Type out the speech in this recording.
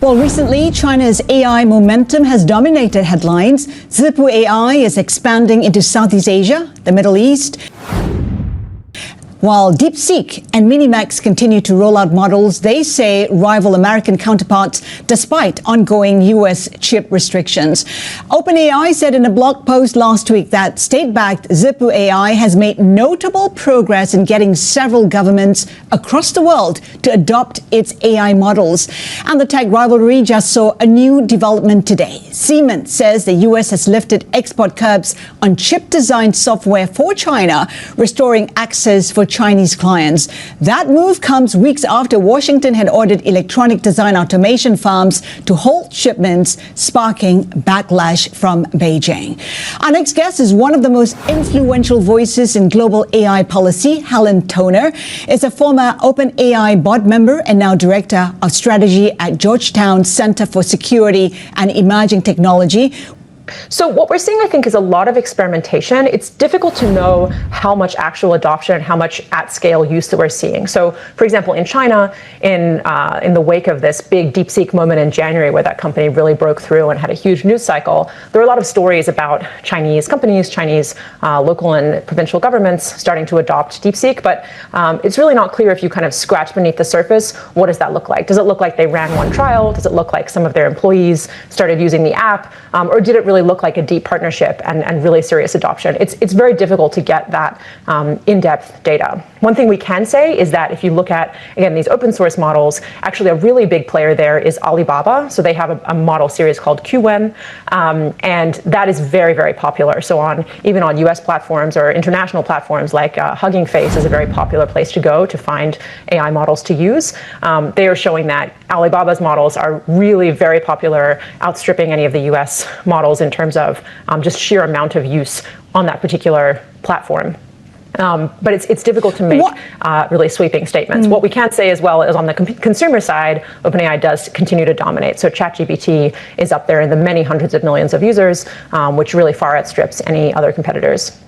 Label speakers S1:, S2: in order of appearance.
S1: Well, recently, China's AI momentum has dominated headlines. Zhipu AI is expanding into Southeast Asia, the Middle East, while DeepSeek and Minimax continue to roll out models they say rival American counterparts despite ongoing U.S. chip restrictions. OpenAI said in a blog post last week that state-backed Zhipu AI has made notable progress in getting several governments across the world to adopt its AI models. And the tech rivalry just saw a new development today. Siemens says the U.S. has lifted export curbs on chip-designed software for China, restoring access for Chinese clients. That move comes weeks after Washington had ordered electronic design automation firms to halt shipments, sparking backlash from Beijing. Our next guest is one of the most influential voices in global AI policy. Helen Toner is a former OpenAI board member and now director of strategy at Georgetown Center for Security and Emerging Technology.
S2: So what we're seeing, I think, is a lot of experimentation. It's difficult to know how much actual adoption and how much at-scale use that we're seeing. So, for example, in China, in the wake of this big DeepSeek moment in January where that company really broke through and had a huge news cycle, there were a lot of stories about Chinese companies, Chinese local and provincial governments starting to adopt DeepSeek. But it's really not clear if you kind of scratch beneath the surface, what does that look like? Does it look like they ran one trial? Does it look like some of their employees started using the app? Or did it really look like a deep partnership and really serious adoption? It's very difficult to get that in-depth data. One thing we can say is that if you look at, again, these open source models, actually a really big player there is Alibaba. So they have a model series called Qwen, and that is very, very popular. So even on US platforms or international platforms like Hugging Face is a very popular place to go to find AI models to use. They are showing that Alibaba's models are really very popular, outstripping any of the US models in terms of just sheer amount of use on that particular platform. But it's difficult to make really sweeping statements. What we can say as well is on the consumer side, OpenAI does continue to dominate. So ChatGPT is up there in the many hundreds of millions of users, which really far outstrips any other competitors.